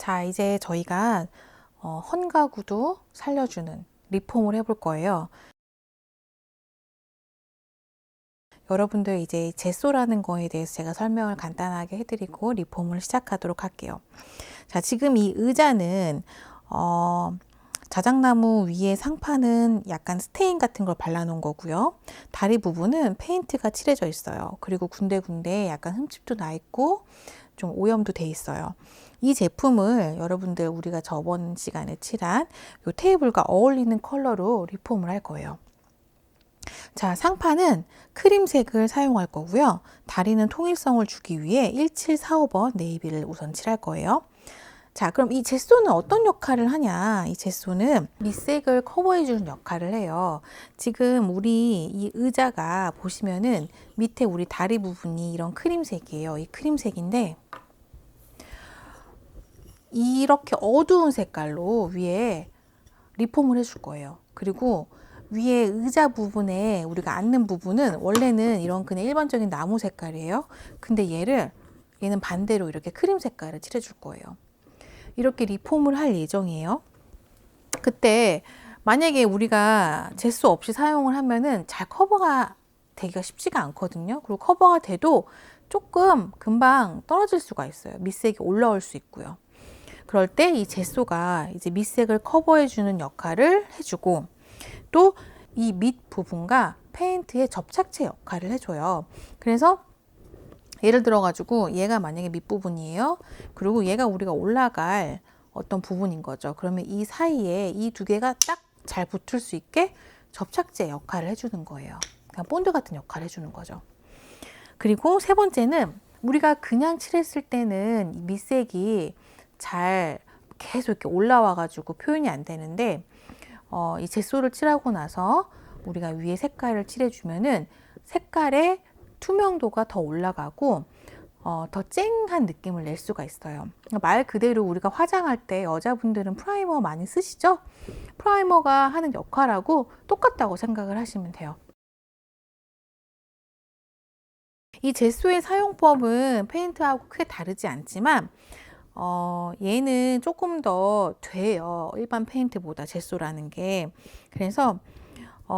자, 이제 저희가 헌가구도 살려주는 리폼을 해볼 거예요. 여러분들 이제 제소라는 거에 대해서 제가 설명을 간단하게 해드리고 리폼을 시작하도록 할게요. 자, 지금 이 의자는 자작나무 위에 상판은 약간 스테인 같은 걸 발라놓은 거고요. 다리 부분은 페인트가 칠해져 있어요. 그리고 군데군데 약간 흠집도 나 있고 좀 오염도 돼 있어요. 이 제품을 여러분들 우리가 저번 시간에 칠한 이 테이블과 어울리는 컬러로 리폼을 할 거예요. 자, 상판은 크림색을 사용할 거고요. 다리는 통일성을 주기 위해 1745번 네이비를 우선 칠할 거예요. 자, 그럼 이 제소는 어떤 역할을 하냐? 이 제소는 밑색을 커버해 주는 역할을 해요. 지금 우리 이 의자가 보시면은 밑에 우리 다리 부분이 이런 크림색이에요. 이 크림색인데 이렇게 어두운 색깔로 위에 리폼을 해줄 거예요. 그리고 위에 의자 부분에 우리가 앉는 부분은 원래는 이런 그냥 일반적인 나무 색깔이에요. 근데 얘는 반대로 이렇게 크림 색깔을 칠해줄 거예요. 이렇게 리폼을 할 예정이에요. 그때 만약에 우리가 제소 없이 사용을 하면은 잘 커버가 되기가 쉽지가 않거든요. 그리고 커버가 돼도 조금 금방 떨어질 수가 있어요. 밑색이 올라올 수 있고요. 그럴 때 이 제소가 이제 밑색을 커버해 주는 역할을 해주고 또 이 밑 부분과 페인트의 접착체 역할을 해줘요. 그래서 예를 들어 가지고 얘가 만약에 밑부분이에요. 그리고 얘가 우리가 올라갈 어떤 부분인 거죠. 그러면 이 사이에 이 두 개가 딱 잘 붙을 수 있게 접착제 역할을 해주는 거예요. 그냥 본드 같은 역할을 해주는 거죠. 그리고 세 번째는 우리가 그냥 칠했을 때는 밑색이 잘 계속 이렇게 올라와 가지고 표현이 안 되는데 이 제소를 칠하고 나서 우리가 위에 색깔을 칠해주면은 색깔의 투명도가 더 올라가고 더 쨍한 느낌을 낼 수가 있어요. 말 그대로 우리가 화장할 때 여자분들은 프라이머 많이 쓰시죠? 프라이머가 하는 역할하고 똑같다고 생각을 하시면 돼요. 이 제소의 사용법은 페인트하고 크게 다르지 않지만 얘는 조금 더 돼요. 일반 페인트보다 제소라는 게. 그래서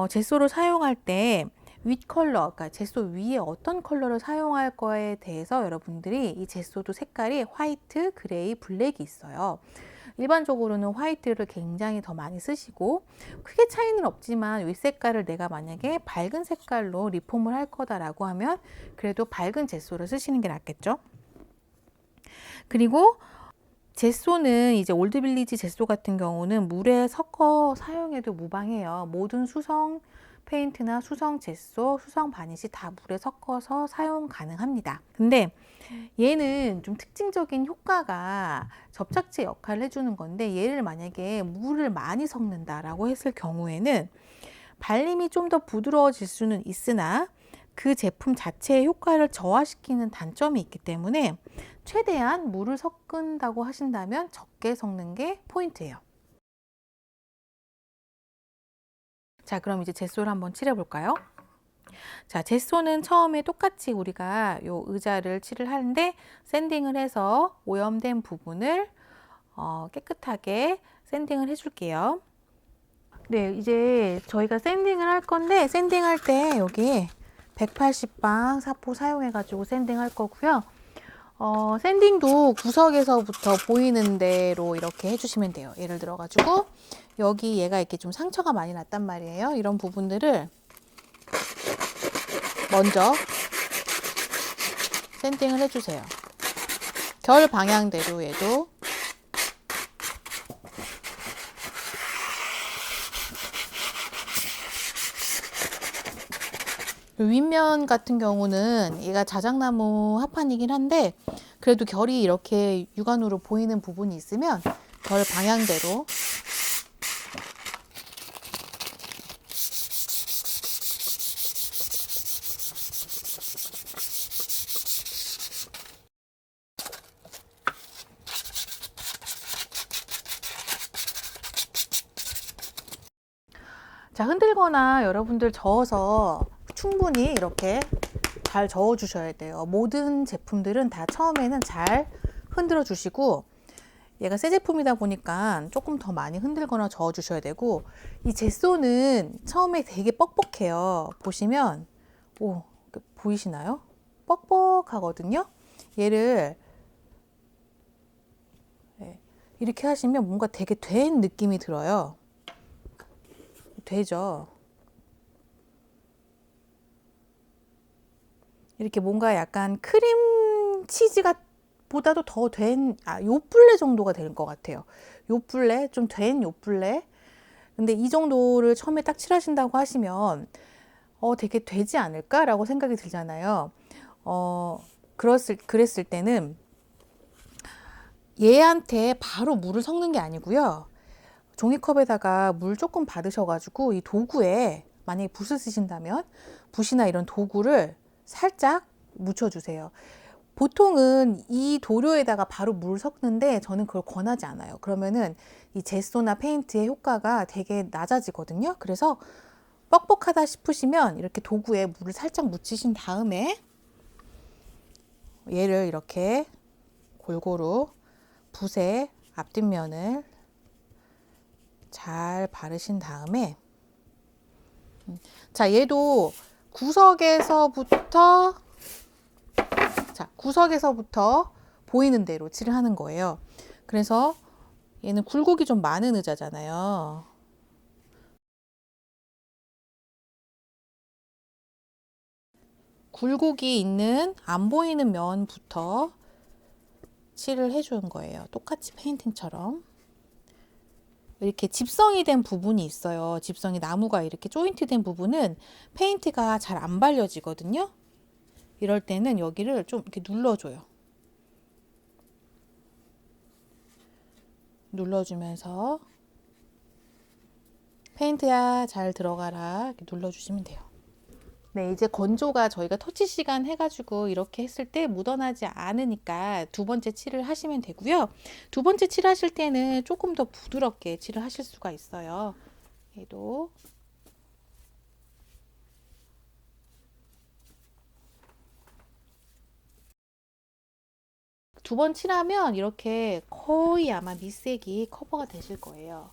제소를 사용할 때 윗 컬러, 그러니까 제소 위에 어떤 컬러를 사용할 거에 대해서 여러분들이 이 제소도 색깔이 화이트, 그레이, 블랙이 있어요. 일반적으로는 화이트를 굉장히 더 많이 쓰시고 크게 차이는 없지만 윗 색깔을 내가 만약에 밝은 색깔로 리폼을 할 거다라고 하면 그래도 밝은 제소를 쓰시는 게 낫겠죠. 그리고 제소는 이제 올드빌리지 제소 같은 경우는 물에 섞어 사용해도 무방해요. 모든 수성 페인트나 수성 제소, 수성 바니시 다 물에 섞어서 사용 가능합니다. 근데 얘는 좀 특징적인 효과가 접착제 역할을 해주는 건데 얘를 만약에 물을 많이 섞는다라고 했을 경우에는 발림이 좀 더 부드러워질 수는 있으나 그 제품 자체의 효과를 저하시키는 단점이 있기 때문에 최대한 물을 섞은다고 하신다면 적게 섞는 게 포인트예요. 자, 그럼 이제 제소를 한번 칠해 볼까요? 자, 제소는 처음에 똑같이 우리가 요 의자를 칠을 하는데 샌딩을 해서 오염된 부분을 깨끗하게 샌딩을 해 줄게요. 네, 이제 저희가 샌딩을 할 건데 샌딩할 때 여기 180방 사포 사용해 가지고 샌딩할 거고요. 샌딩도 구석에서부터 보이는 대로 이렇게 해주시면 돼요. 예를 들어 가지고 여기 얘가 이렇게 좀 상처가 많이 났단 말이에요. 이런 부분들을 먼저 샌딩을 해주세요. 결 방향대로 얘도 윗면 같은 경우는 얘가 자작나무 합판이긴 한데 그래도 결이 이렇게 육안으로 보이는 부분이 있으면 결 방향대로 자, 흔들거나 여러분들 저어서 충분히 이렇게 잘 저어 주셔야 돼요. 모든 제품들은 다 처음에는 잘 흔들어 주시고 얘가 새 제품이다 보니까 조금 더 많이 흔들거나 저어주셔야 되고, 이 제소는 처음에 되게 뻑뻑해요. 보시면 보이시나요? 뻑뻑하거든요. 얘를 이렇게 하시면 뭔가 되게 된 느낌이 들어요. 되죠? 이렇게 뭔가 약간 크림 치즈가 보다도 더 된, 요플레 정도가 될 것 같아요. 요플레, 좀 된 요플레. 근데 이 정도를 처음에 딱 칠하신다고 하시면, 되게 되지 않을까라고 생각이 들잖아요. 그랬을 때는 얘한테 바로 물을 섞는 게 아니고요. 종이컵에다가 물 조금 받으셔가지고 이 도구에 만약에 붓을 쓰신다면 붓이나 이런 도구를 살짝 묻혀주세요. 보통은 이 도료에다가 바로 물 섞는데 저는 그걸 권하지 않아요. 그러면은 이 제소나 페인트의 효과가 되게 낮아지거든요. 그래서 뻑뻑하다 싶으시면 이렇게 도구에 물을 살짝 묻히신 다음에 얘를 이렇게 골고루 붓의 앞뒷면을 잘 바르신 다음에, 자, 얘도 구석에서부터 보이는 대로 칠을 하는 거예요. 그래서 얘는 굴곡이 좀 많은 의자잖아요. 굴곡이 있는 안 보이는 면부터 칠을 해주는 거예요. 똑같이 페인팅처럼. 이렇게 집성이 된 부분이 있어요. 집성이 나무가 이렇게 조인트 된 부분은 페인트가 잘 안 발려지거든요. 이럴 때는 여기를 좀 이렇게 눌러줘요. 눌러주면서 페인트야 잘 들어가라 이렇게 눌러주시면 돼요. 네, 이제 건조가 저희가 터치 시간 해가지고 이렇게 했을 때 묻어나지 않으니까 두 번째 칠을 하시면 되고요. 두 번째 칠 하실 때는 조금 더 부드럽게 칠을 하실 수가 있어요. 얘도 두 번 칠하면 이렇게 거의 아마 밑색이 커버가 되실 거예요.